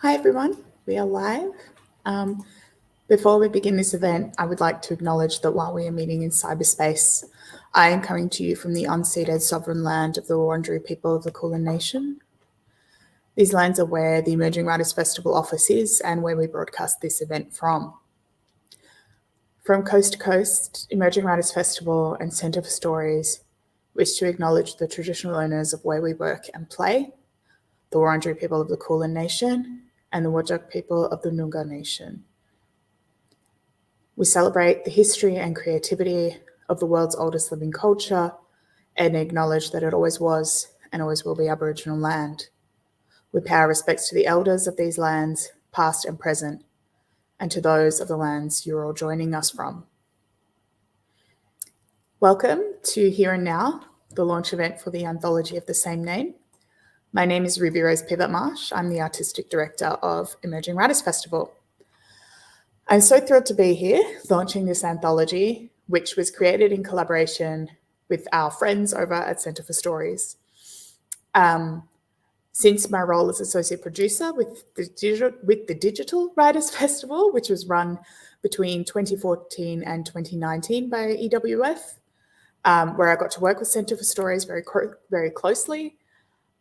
Hi everyone, we are live. Before we begin this event, I would like to acknowledge that while we are meeting in cyberspace, I am coming to you from the unceded sovereign land of the Wurundjeri people of the Kulin Nation. These lands are where the Emerging Writers Festival office is and where we broadcast this event from. From coast to coast, Emerging Writers Festival and Centre for Stories wish to acknowledge the traditional owners of where we work and play, the Wurundjeri people of the Kulin Nation, and the Whadjuk people of the Noongar Nation. We celebrate the history and creativity of the world's oldest living culture and acknowledge that it always was and always will be Aboriginal land. We pay our respects to the elders of these lands, past and present, and to those of the lands you're all joining us from. Welcome to Here and Now, the launch event for the anthology of the same name. My name is Ruby Rose Pivot-Marsh. I'm the Artistic Director of Emerging Writers Festival. I'm so thrilled to be here launching this anthology, which was created in collaboration with our friends over at Centre for Stories. Since my role as associate producer with the Digital Writers Festival, which was run between 2014 and 2019 by EWF, where I got to work with Centre for Stories very closely.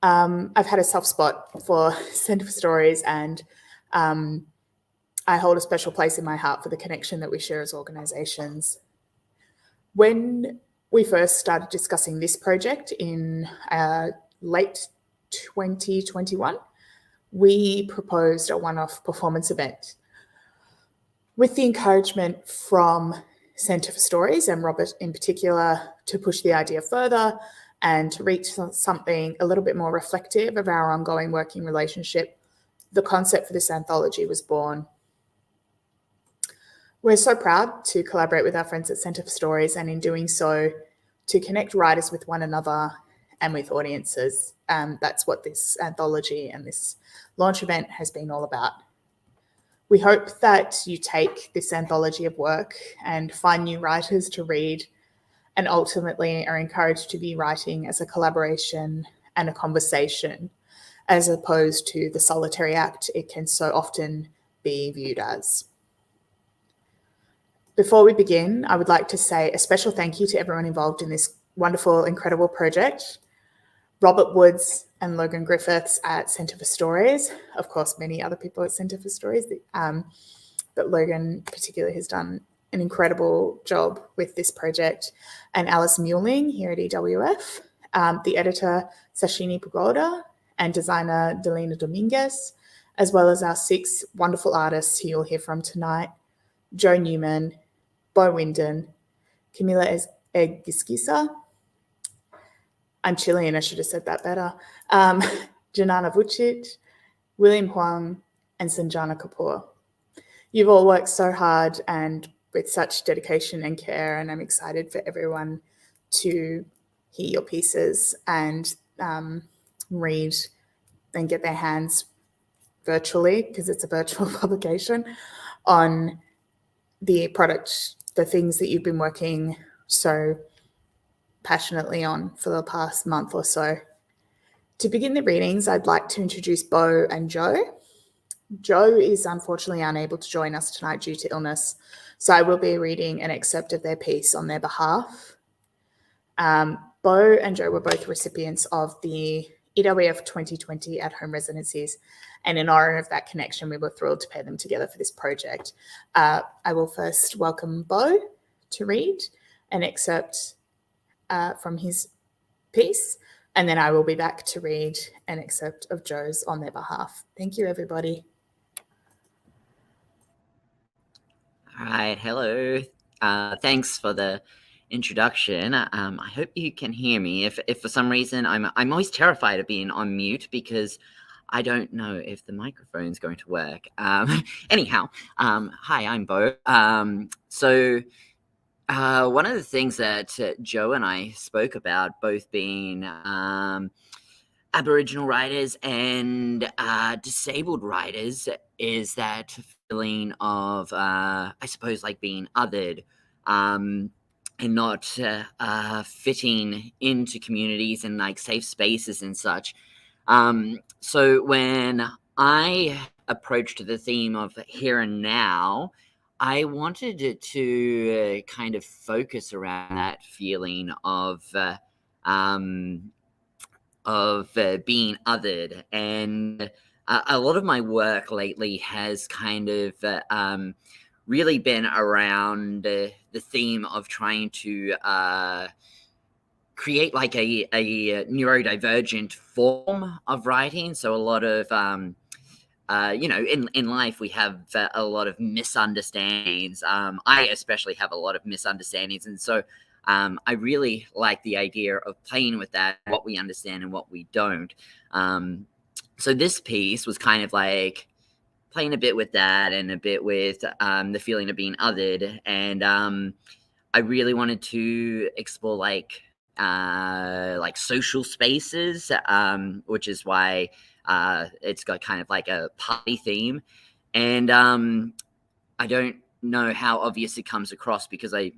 I've had a soft spot for Centre for Stories, and I hold a special place in my heart for the connection that we share as organisations. When we first started discussing this project in late 2021, we proposed a one-off performance event with the encouragement from Centre for Stories and Robert in particular to push the idea further and to reach something a little bit more reflective of our ongoing working relationship. The concept for this anthology was born. We're so proud to collaborate with our friends at Centre for Stories, and in doing so, to connect writers with one another and with audiences. That's what this anthology and this launch event has been all about. We hope that you take this anthology of work and find new writers to read, and ultimately are encouraged to be writing as a collaboration and a conversation, as opposed to the solitary act it can so often be viewed as. Before we begin, I would like to say a special thank you to everyone involved in this wonderful, incredible project. Robert Woods and Logan Griffiths at Centre for Stories, of course, many other people at Centre for Stories, but Logan particularly has done an incredible job with this project, and Alice Muling here at EWF, the editor Sashini Pagoda and designer Delina Dominguez, as well as our 6 wonderful artists who you'll hear from tonight: Joe Newman, Beau Windon, Camila Egusquiza, I'm Chilean, I should have said that better, Dženana Vucic, William Huang, and Saanjana Kapoor. You've all worked so hard and with such dedication and care, and I'm excited for everyone to hear your pieces and read and get their hands virtually, because it's a virtual publication, on the product, the things that you've been working so passionately on for the past month or so. To begin the readings, I'd like to introduce Beau and Joe. Joe is unfortunately unable to join us tonight due to illness, so I will be reading an excerpt of their piece on their behalf. Beau and Joe were both recipients of the EWF 2020 at-home residencies, and in honour of that connection, we were thrilled to pair them together for this project. I will first welcome Beau to read an excerpt from his piece, and then I will be back to read an excerpt of Joe's on their behalf. Thank you, everybody. All right, hello. Thanks for the introduction. I hope you can hear me. If for some reason I'm always terrified of being on mute because I don't know if the microphone's going to work. Anyhow, hi, I'm Beau. So one of the things that Joe and I spoke about, both being Aboriginal writers and disabled writers, is that feeling of, I suppose, like being othered and not fitting into communities and like safe spaces and such. So when I approach to the theme of here and now, I wanted it to kind of focus around that feeling of being othered. And a lot of my work lately has kind of really been around the theme of trying to create like a neurodivergent form of writing. So a lot of in life we have a lot of misunderstandings. I especially have a lot of misunderstandings, and so I really like the idea of playing with that, what we understand and what we don't. So this piece was kind of like playing a bit with that and a bit with the feeling of being othered, and I really wanted to explore like social spaces, which is why it's got kind of like a party theme. And I don't know how obvious it comes across because I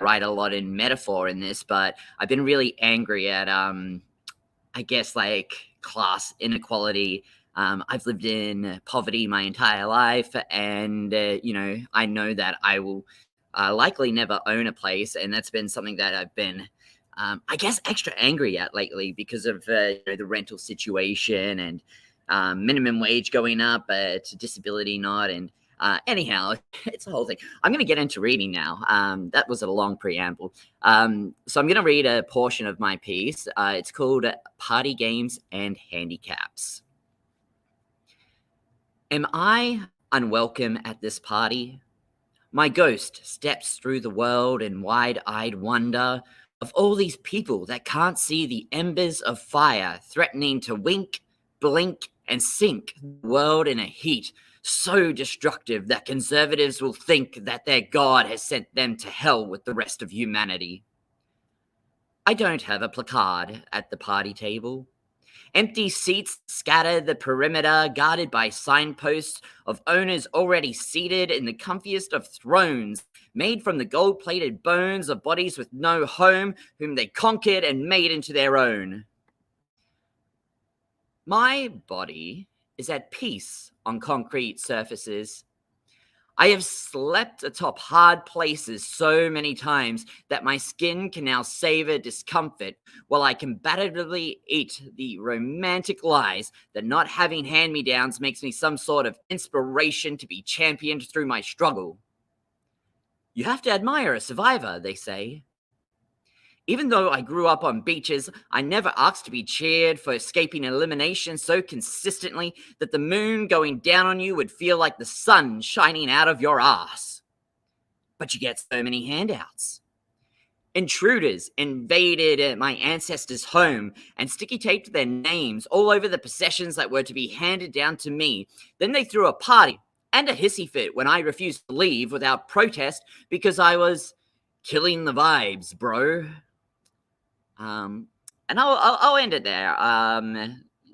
write a lot in metaphor in this, but I've been really angry at I guess like class inequality. I've lived in poverty my entire life, and I know that I will likely never own a place, and that's been something that I've been I guess extra angry at lately because of the rental situation and minimum wage going up, but disability not. And anyhow, it's a whole thing. I'm going to get into reading now. That was a long preamble. So I'm going to read a portion of my piece. It's called Party Games and Handicaps. Am I unwelcome at this party? My ghost steps through the world in wide-eyed wonder of all these people that can't see the embers of fire threatening to wink, blink, and sink the world in a heat so destructive that conservatives will think that their God has sent them to hell with the rest of humanity. I don't have a placard at the party table. Empty seats scatter the perimeter, guarded by signposts of owners already seated in the comfiest of thrones, made from the gold-plated bones of bodies with no home, whom they conquered and made into their own. My body is at peace on concrete surfaces. I have slept atop hard places so many times that my skin can now savor discomfort while I combatively eat the romantic lies that not having hand-me-downs makes me some sort of inspiration to be championed through my struggle. You have to admire a survivor, they say. Even though I grew up on beaches, I never asked to be cheered for escaping elimination so consistently that the moon going down on you would feel like the sun shining out of your ass. But you get so many handouts. Intruders invaded my ancestors' home and sticky taped their names all over the possessions that were to be handed down to me. Then they threw a party and a hissy fit when I refused to leave without protest because I was killing the vibes, bro. And I'll end it there.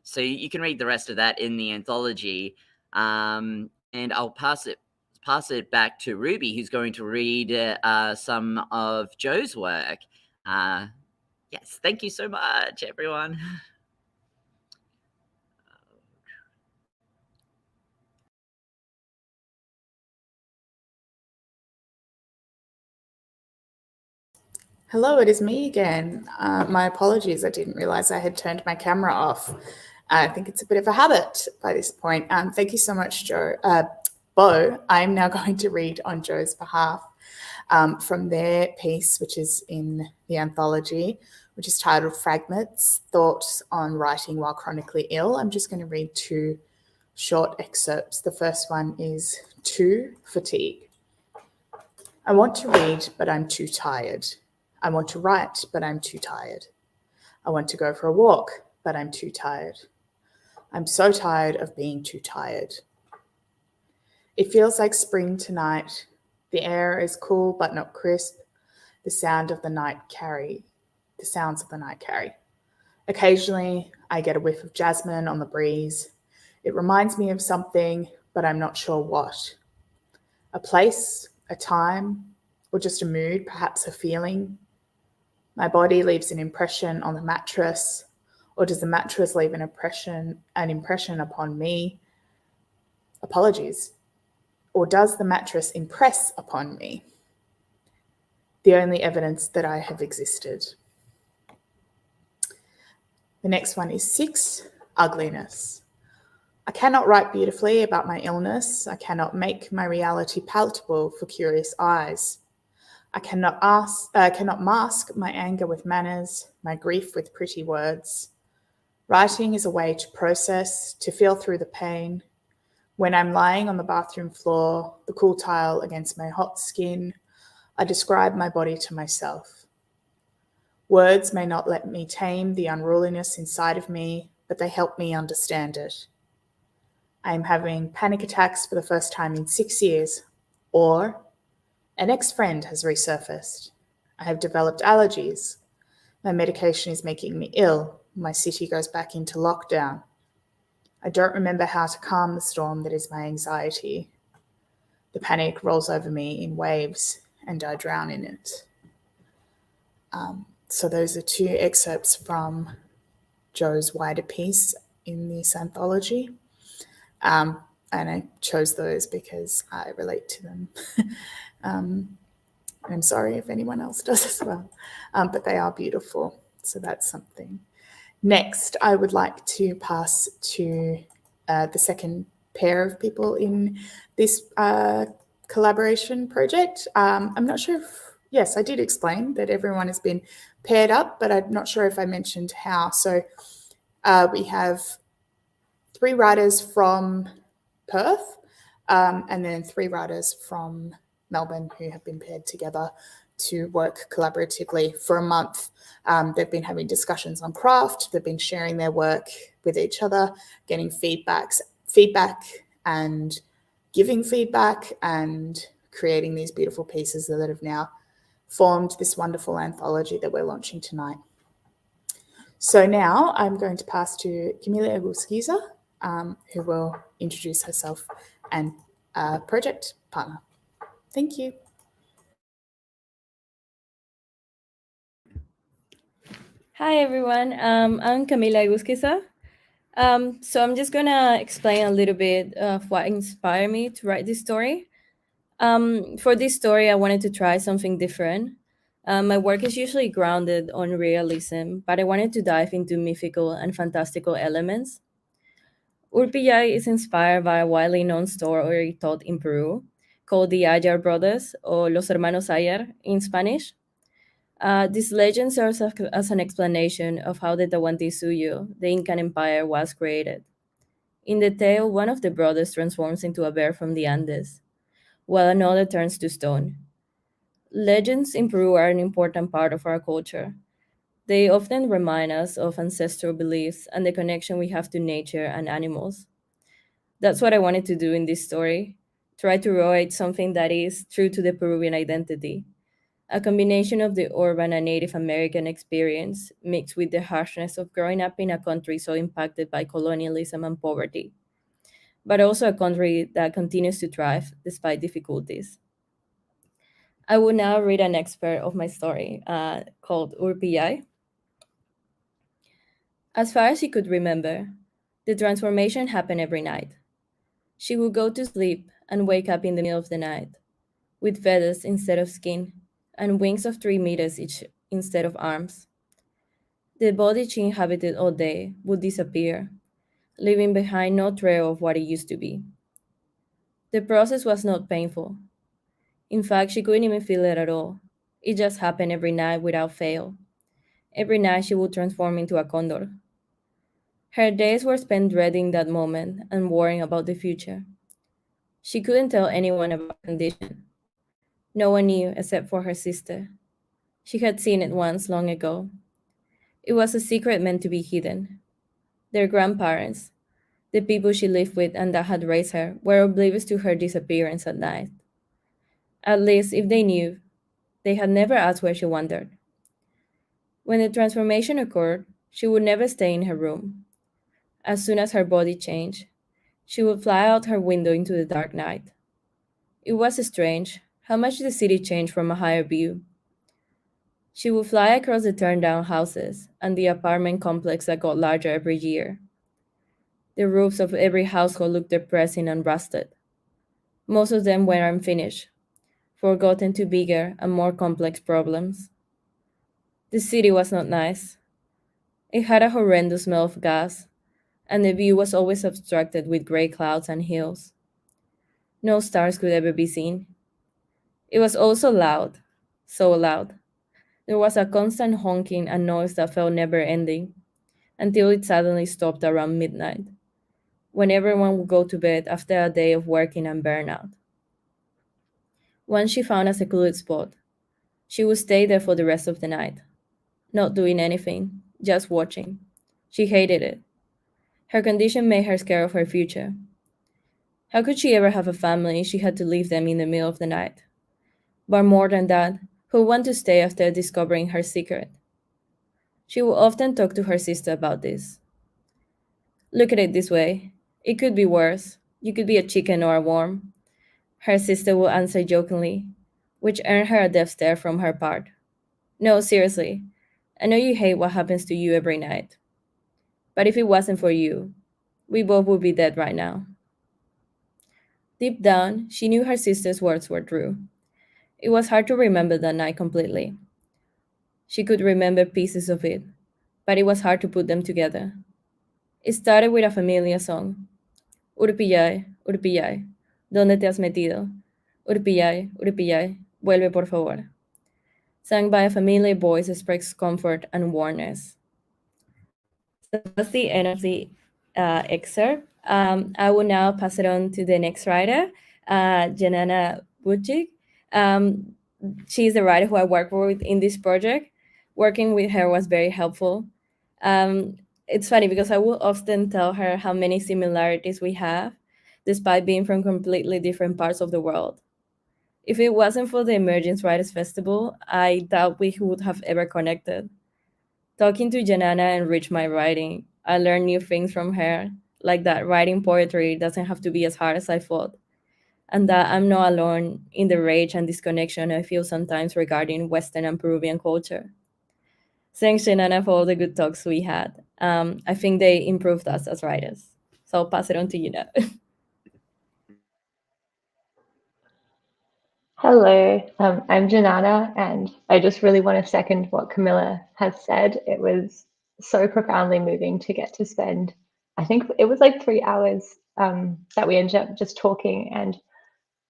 So you can read the rest of that in the anthology. And I'll pass it back to Ruby, who's going to read some of Joe's work. Yes, thank you so much, everyone. Hello, it is me again. My apologies, I didn't realize I had turned my camera off. I think it's a bit of a habit by this point. Thank you so much, Beau. I'm now going to read on Joe's behalf from their piece, which is in the anthology, which is titled Fragments, Thoughts on Writing While Chronically Ill. I'm just going to read two short excerpts. The first one is 2, Fatigue. I want to read, but I'm too tired. I want to write, but I'm too tired. I want to go for a walk, but I'm too tired. I'm so tired of being too tired. It feels like spring tonight. The air is cool but not crisp. The sounds of the night carry. Occasionally, I get a whiff of jasmine on the breeze. It reminds me of something, but I'm not sure what. A place, a time, or just a mood, perhaps a feeling. My body leaves an impression on the mattress, or does the mattress leave an impression upon me? Apologies. Or does the mattress impress upon me? The only evidence that I have existed. The next one is 6, ugliness. I cannot write beautifully about my illness. I cannot make my reality palatable for curious eyes. I cannot mask my anger with manners, my grief with pretty words. Writing is a way to process, to feel through the pain. When I'm lying on the bathroom floor, the cool tile against my hot skin, I describe my body to myself. Words may not let me tame the unruliness inside of me, but they help me understand it. I am having panic attacks for the first time in 6 years, or an ex-friend has resurfaced. I have developed allergies. My medication is making me ill. My city goes back into lockdown. I don't remember how to calm the storm that is my anxiety. The panic rolls over me in waves and I drown in it. So those are 2 excerpts from Jo's wider piece in this anthology. And I chose those because I relate to them. I'm sorry if anyone else does as well, but they are beautiful. So that's something. Next, I would like to pass to the second pair of people in this collaboration project. I'm not sure if, yes, I did explain that everyone has been paired up, but I'm not sure if I mentioned how. So we have 3 writers from Perth and then 3 writers from Melbourne who have been paired together to work collaboratively for a month. They've been having discussions on craft. They've been sharing their work with each other, getting feedback and giving feedback and creating these beautiful pieces that have now formed this wonderful anthology that we're launching tonight. So now I'm going to pass to Camila Egusquiza, who will introduce herself and project partner. Thank you. Hi, everyone. I'm Camila Egusquiza. So I'm just going to explain a little bit of what inspired me to write this story. For this story, I wanted to try something different. My work is usually grounded on realism, but I wanted to dive into mythical and fantastical elements. Urpillay is inspired by a widely known story told in Peru called the Ayar Brothers, or Los Hermanos Ayar in Spanish. This legend serves as an explanation of how the Tahuantinsuyo, the Incan Empire, was created. In the tale, one of the brothers transforms into a bear from the Andes, while another turns to stone. Legends in Peru are an important part of our culture. They often remind us of ancestral beliefs and the connection we have to nature and animals. That's what I wanted to do in this story, try to write something that is true to the Peruvian identity, a combination of the urban and Native American experience mixed with the harshness of growing up in a country so impacted by colonialism and poverty, but also a country that continues to thrive despite difficulties. I will now read an excerpt of my story called Urpillay. As far as she could remember, the transformation happened every night. She would go to sleep and wake up in the middle of the night, with feathers instead of skin, and wings of 3 meters each instead of arms. The body she inhabited all day would disappear, leaving behind no trail of what it used to be. The process was not painful. In fact, she couldn't even feel it at all. It just happened every night without fail. Every night she would transform into a condor. Her days were spent dreading that moment and worrying about the future. She couldn't tell anyone about her condition. No one knew except for her sister. She had seen it once long ago. It was a secret meant to be hidden. Their grandparents, the people she lived with and that had raised her, were oblivious to her disappearance at night. At least, if they knew, they had never asked where she wandered. When the transformation occurred, she would never stay in her room. As soon as her body changed, she would fly out her window into the dark night. It was strange how much the city changed from a higher view. She would fly across the turned down houses and the apartment complex that got larger every year. The roofs of every household looked depressing and rusted. Most of them were unfinished, forgotten to bigger and more complex problems. The city was not nice. It had a horrendous smell of gas, and the view was always obstructed with gray clouds and hills. No stars could ever be seen. It was also loud, so loud. There was a constant honking and noise that felt never ending, until it suddenly stopped around midnight, when everyone would go to bed after a day of working and burnout. Once she found a secluded spot, she would stay there for the rest of the night, not doing anything, just watching. She hated it. Her condition made her scared of her future. How could she ever have a family if she had to leave them in the middle of the night? But more than that, who would want to stay after discovering her secret? She would often talk to her sister about this. Look at it this way. It could be worse. You could be a chicken or a worm. Her sister would answer jokingly, which earned her a death stare from her part. No, seriously. I know you hate what happens to you every night. But if it wasn't for you, we both would be dead right now. Deep down, she knew her sister's words were true. It was hard to remember that night completely. She could remember pieces of it, but it was hard to put them together. It started with a familiar song. Urpillay, Urpillay, ¿dónde te has metido? Urpillay, Urpillay, vuelve por favor. Sung by a familiar voice expressed comfort and warmness. So that's the end of the excerpt. I will now pass it on to the next writer, Dženana Vucic. She's the writer who I work with in this project. Working with her was very helpful. It's funny because I will often tell her how many similarities we have, despite being from completely different parts of the world. If it wasn't for the Emergence Writers Festival, I doubt we would have ever connected. Talking to Dženana enriched my writing. I learned new things from her, like that writing poetry doesn't have to be as hard as I thought, and that I'm not alone in the rage and disconnection I feel sometimes regarding Western and Peruvian culture. Thanks, Dženana, for all the good talks we had. I think they improved us as writers. So I'll pass it on to you now. Hello, I'm Dženana, and I just really want to second what Camila has said. It was so profoundly moving to get to spend, I think it was like 3 hours that we ended up just talking, and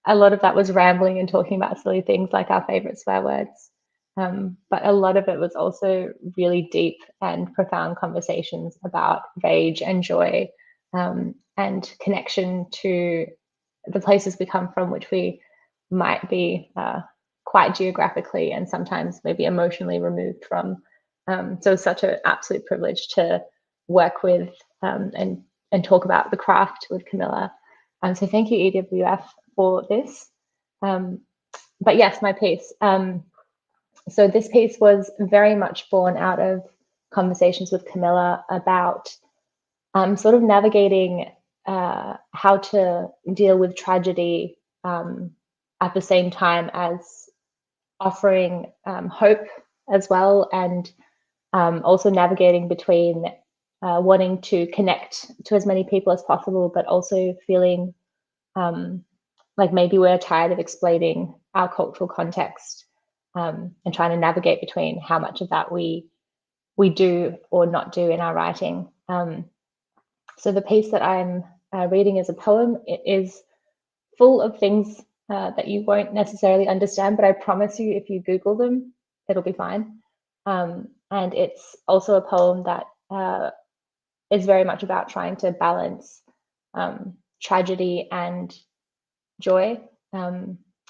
a lot of that was rambling and talking about silly things like our favorite swear words. But a lot of it was also really deep and profound conversations about rage and joy and connection to the places we come from, which we might be quite geographically and sometimes maybe emotionally removed from. So it's such an absolute privilege to work with and talk about the craft with Camila. So thank you, EWF, for this. But yes, my piece. So this piece was very much born out of conversations with Camila about sort of navigating how to deal with tragedy at the same time as offering hope as well, and also navigating between wanting to connect to as many people as possible, but also feeling like maybe we're tired of explaining our cultural context and trying to navigate between how much of that we do or not do in our writing. So the piece that I'm reading is a poem. It is full of things that you won't necessarily understand, but I promise you, if you Google them, it'll be fine. And it's also a poem that is very much about trying to balance tragedy and joy.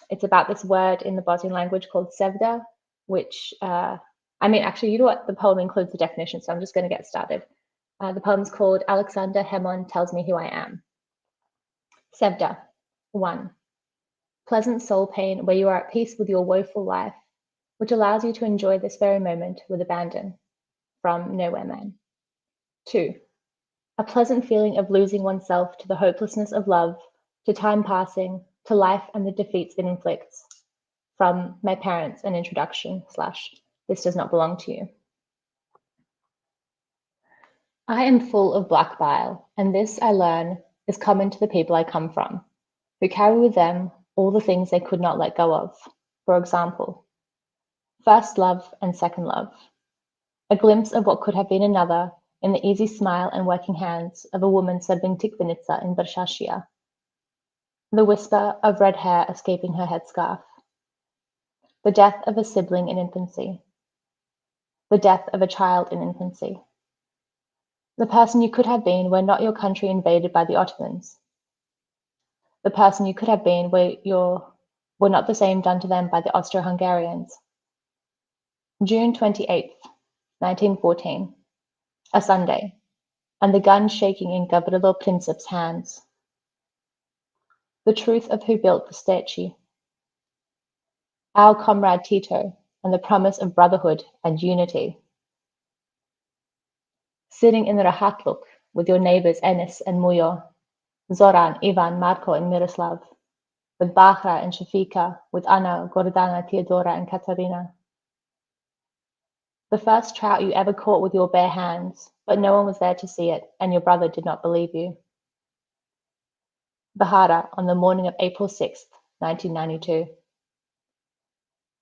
It's about this word in the Bosnian language called sevda, which, I mean, actually, you know what? The poem includes the definition, so I'm just going to get started. The poem's called Alexander Hemon Tells Me Who I Am. Sevda, 1. Pleasant soul pain where you are at peace with your woeful life, which allows you to enjoy this very moment with abandon. From Nowhere Man. 2. A pleasant feeling of losing oneself to the hopelessness of love, to time passing, to life and the defeats it inflicts. From My Parents, an introduction / This Does Not Belong to You. I am full of black bile, and this, I learn, is common to the people I come from, who carry with them all the things they could not let go of. For example, first love and second love, a glimpse of what could have been another in the easy smile and working hands of a woman serving tikvinica in Bershashia, the whisper of red hair escaping her headscarf, the death of a sibling in infancy, the death of a child in infancy, the person you could have been were not your country invaded by the Ottomans, the person you could have been were not the same done to them by the Austro-Hungarians. June 28th, 1914, a Sunday, and the gun shaking in Gavrilo Princip's hands. The truth of who built the Steci. Our comrade Tito, and the promise of brotherhood and unity. Sitting in the Rahatluk with your neighbors Enis and Mujo, Zoran, Ivan, Marko, and Miroslav, with Bahra and Shafika, with Anna, Gordana, Theodora, and Katarina. The first trout you ever caught with your bare hands, but no one was there to see it, and your brother did not believe you. Bahara, on the morning of April 6th, 1992.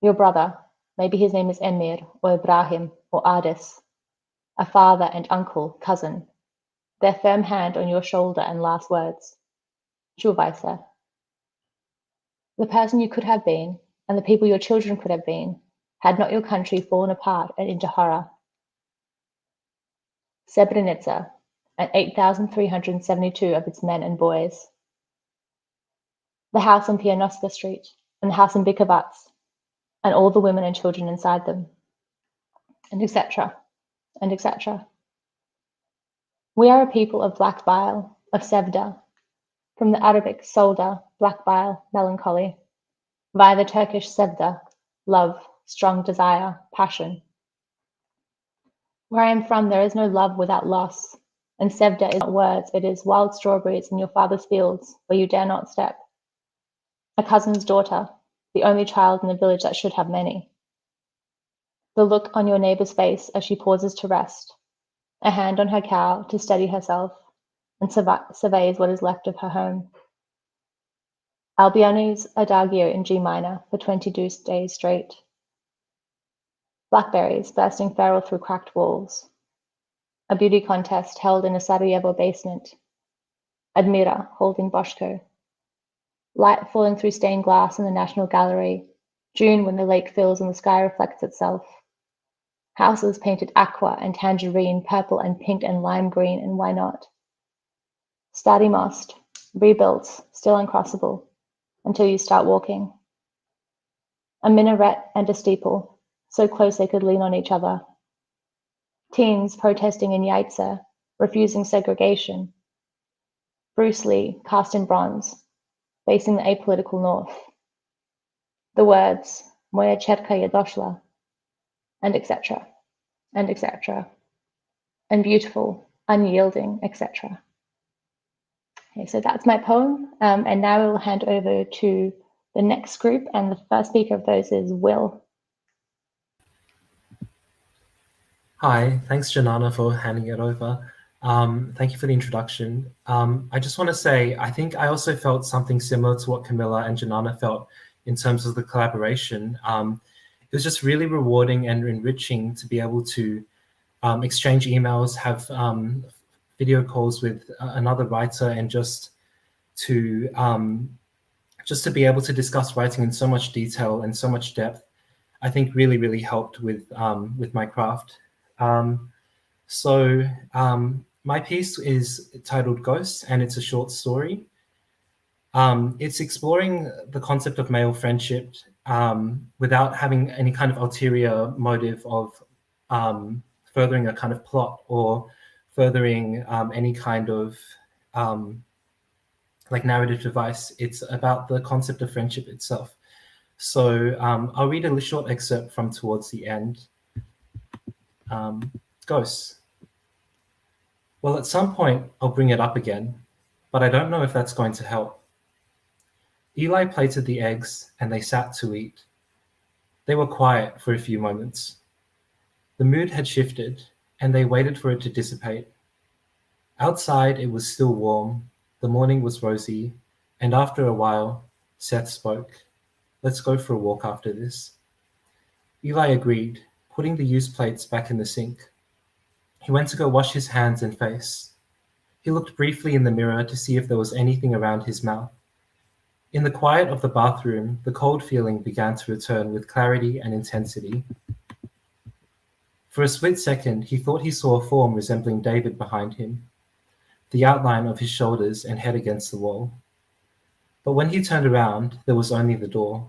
Your brother, maybe his name is Emir, or Ibrahim, or Ardis, a father and uncle, cousin, their firm hand on your shoulder and last words. Čuvaj. The person you could have been, and the people your children could have been, had not your country fallen apart and into horror. Srebrenica, and 8,372 of its men and boys. The house on Pianovska Street, and the house in Bikovac, and all the women and children inside them, and etc., and etc. We are a people of black bile, of sevda, from the Arabic solda, black bile, melancholy, via the Turkish sevda, love, strong desire, passion. Where I am from, there is no love without loss, and sevda is not words, it is wild strawberries in your father's fields, where you dare not step. A cousin's daughter, the only child in the village that should have many. The look on your neighbor's face as she pauses to rest, a hand on her cow to steady herself, and surveys what is left of her home. Albione's Adagio in G minor for 22 days straight. Blackberries bursting feral through cracked walls. A beauty contest held in a Sarajevo basement. Admira holding Boschko. Light falling through stained glass in the National Gallery. June when the lake fills and the sky reflects itself. Houses painted aqua and tangerine, purple and pink and lime green, and why not? Stadi Most, rebuilt, still uncrossable, until you start walking. A minaret and a steeple, so close they could lean on each other. Teens protesting in Yaitse, refusing segregation. Bruce Lee, cast in bronze, facing the apolitical north. The words, Moja Cherka je došla, and etc., and etc., and beautiful, unyielding, etc. Okay, so that's my poem, and now we'll hand over to the next group, and the first speaker of those is Will. Hi, thanks Dženana for handing it over. Thank you for the introduction. I just want to say, I think I also felt something similar to what Camila and Dženana felt in terms of the collaboration. It was just really rewarding and enriching to be able to exchange emails, have video calls with another writer, and just to be able to discuss writing in so much detail and so much depth, I think really helped with my craft. My piece is titled Ghosts, and it's a short story. It's exploring the concept of male friendship without having any kind of ulterior motive of furthering a kind of plot or furthering any kind of like narrative device. It's about the concept of friendship itself. So I'll read a short excerpt from towards the end. Ghosts. Well, at some point I'll bring it up again, but I don't know if that's going to help. Eli plated the eggs and they sat to eat. They were quiet for a few moments. The mood had shifted and they waited for it to dissipate. Outside, it was still warm, the morning was rosy, and after a while, Seth spoke. Let's go for a walk after this. Eli agreed, putting the used plates back in the sink. He went to go wash his hands and face. He looked briefly in the mirror to see if there was anything around his mouth. In the quiet of the bathroom, the cold feeling began to return with clarity and intensity. For a split second, he thought he saw a form resembling David behind him, the outline of his shoulders and head against the wall. But when he turned around, there was only the door.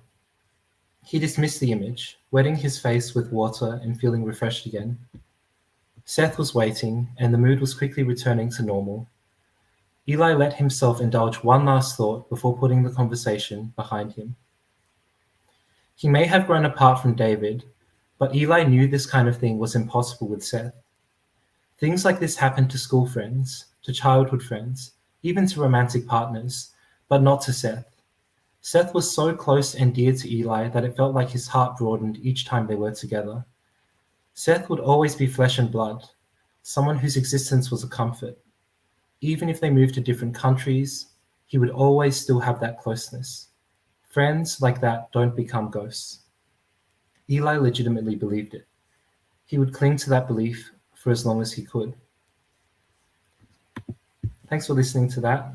He dismissed the image, wetting his face with water and feeling refreshed again. Seth was waiting, and the mood was quickly returning to normal. Eli let himself indulge one last thought before putting the conversation behind him. He may have grown apart from David, but Eli knew this kind of thing was impossible with Seth. Things like this happened to school friends, to childhood friends, even to romantic partners, but not to Seth. Seth was so close and dear to Eli that it felt like his heart broadened each time they were together. Seth would always be flesh and blood, someone whose existence was a comfort. Even if they moved to different countries, he would always still have that closeness. Friends like that don't become ghosts. Eli legitimately believed it. He would cling to that belief for as long as he could. Thanks for listening to that.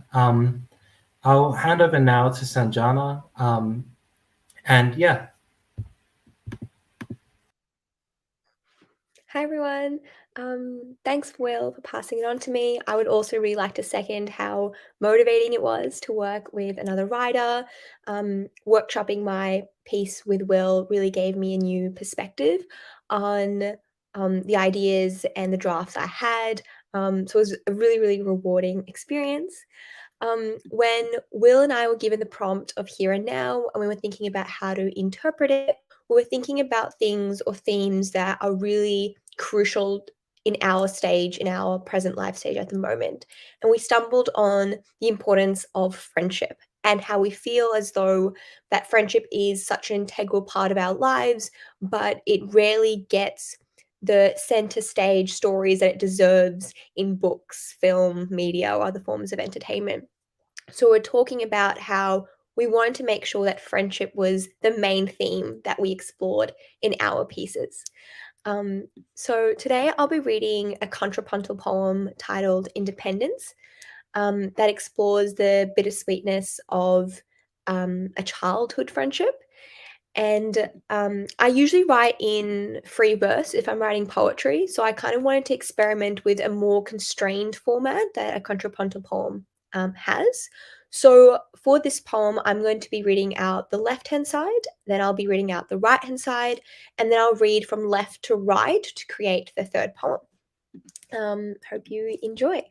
I'll hand over now to Saanjana. Hi, everyone. Thanks, Will, for passing it on to me. I would also really like to second how motivating it was to work with another writer. Workshopping my piece with Will really gave me a new perspective on the ideas and the drafts I had. So it was a really, really rewarding experience. When Will and I were given the prompt of here and now, and we were thinking about how to interpret it, we were thinking about things or themes that are really crucial in our stage, in our present life stage at the moment. And we stumbled on the importance of friendship and how we feel as though that friendship is such an integral part of our lives, but it rarely gets the center stage stories that it deserves in books, film, media, or other forms of entertainment. So we're talking about how we wanted to make sure that friendship was the main theme that we explored in our pieces. So today I'll be reading a contrapuntal poem titled Independence that explores the bittersweetness of a childhood friendship. And I usually write in free verse if I'm writing poetry. So I kind of wanted to experiment with a more constrained format that a contrapuntal poem has. So for this poem, I'm going to be reading out the left-hand side, then I'll be reading out the right-hand side, and then I'll read from left to right to create the third poem. Hope you enjoy.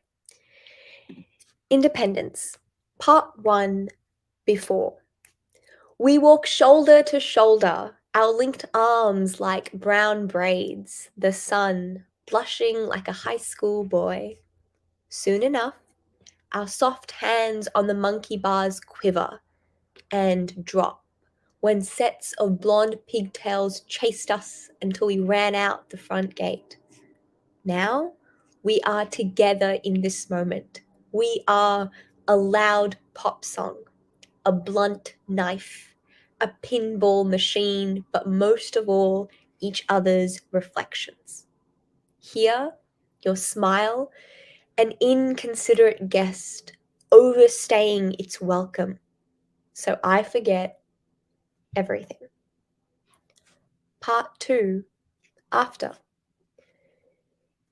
Independence, Part 1, Before. We walk shoulder to shoulder, our linked arms like brown braids, the sun blushing like a high school boy. Soon enough, our soft hands on the monkey bars quiver and drop when sets of blonde pigtails chased us until we ran out the front gate. Now, we are together in this moment. We are a loud pop song, a blunt knife, a pinball machine, but most of all, each other's reflections. Here, your smile, an inconsiderate guest, overstaying its welcome, so I forget everything. Part 2, After.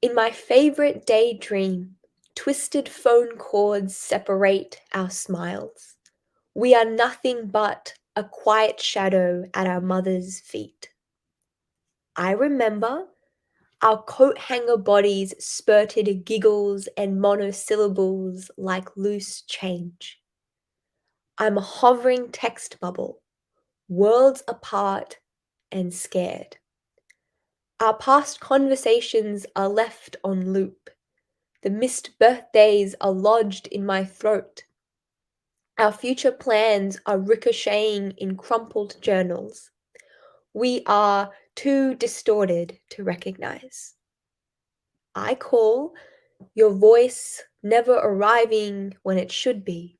In my favorite daydream, twisted phone cords separate our smiles. We are nothing but a quiet shadow at our mother's feet. I remember our coat hanger bodies spurted giggles and monosyllables like loose change. I'm a hovering text bubble, worlds apart and scared. Our past conversations are left on loop. The missed birthdays are lodged in my throat. Our future plans are ricocheting in crumpled journals. We are too distorted to recognize. I call, your voice never arriving when it should be.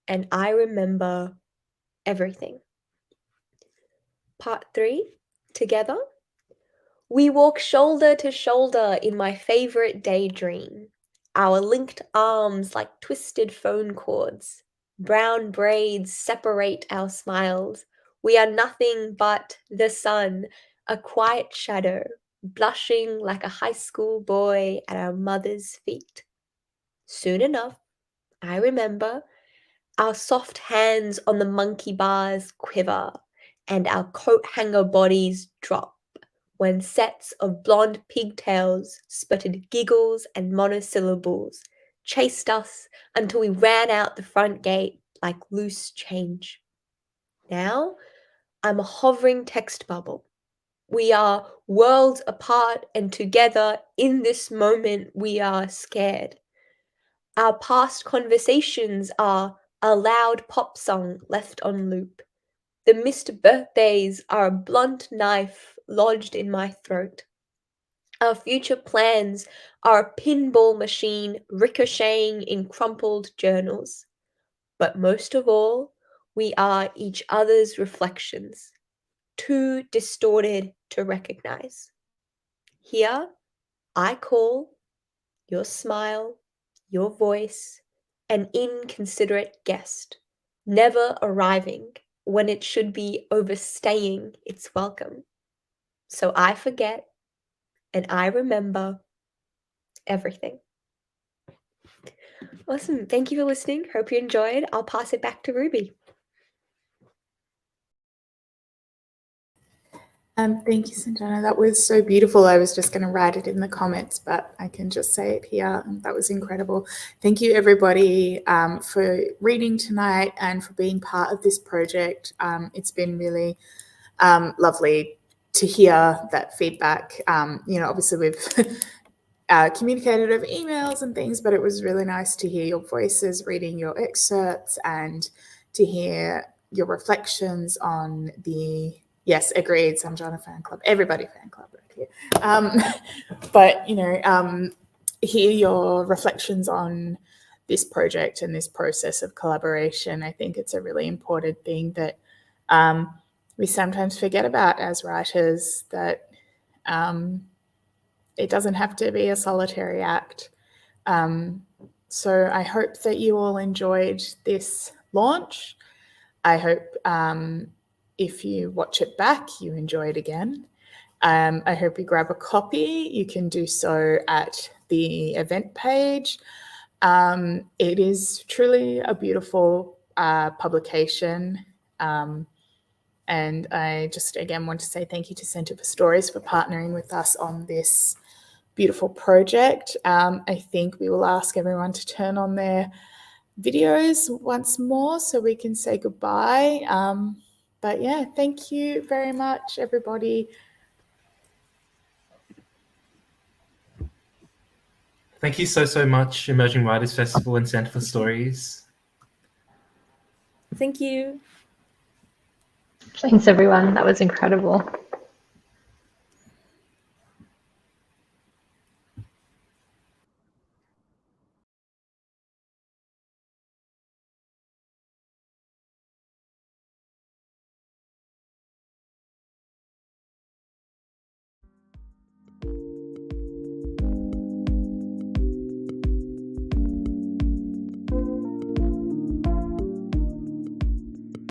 And I remember everything. Part 3, together. We walk shoulder to shoulder in my favorite daydream, our linked arms like twisted phone cords. Brown braids separate our smiles. We are nothing but the sun, a quiet shadow, blushing like a high school boy at our mother's feet. Soon enough, I remember, our soft hands on the monkey bars quiver, and our coat hanger bodies drop when sets of blonde pigtails spurted giggles and monosyllables chased us until we ran out the front gate like loose change. Now, I'm a hovering text bubble. We are worlds apart, and together in this moment we are scared. Our past conversations are a loud pop song left on loop. The missed birthdays are a blunt knife lodged in my throat. Our future plans are a pinball machine ricocheting in crumpled journals. But most of all, we are each other's reflections, too distorted to recognize. Here, I call your smile, your voice, an inconsiderate guest, never arriving when it should be overstaying its welcome. So I forget and I remember everything. Awesome. Thank you for listening. Hope you enjoyed. I'll pass it back to Ruby. Thank you, Saanjana. That was so beautiful. I was just going to write it in the comments, but I can just say it here. That was incredible. Thank you, everybody, for reading tonight and for being part of this project. It's been really lovely to hear that feedback. Obviously we've communicated over emails and things, but it was really nice to hear your voices reading your excerpts and to hear your reflections on the yes, agreed, Saanjana fan club, everybody fan club right here. But, hear your reflections on this project and this process of collaboration. I think it's a really important thing that we sometimes forget about as writers, that it doesn't have to be a solitary act. So I hope that you all enjoyed this launch. I hope if you watch it back, you enjoy it again. I hope you grab a copy. You can do so at the event page. It is truly a beautiful publication. And I just, again, want to say thank you to Centre for Stories for partnering with us on this beautiful project. I think we will ask everyone to turn on their videos once more so we can say goodbye. But yeah, thank you very much, everybody. Thank you so much, Emerging Writers Festival and Centre for Stories. Thank you. Thanks, everyone. That was incredible.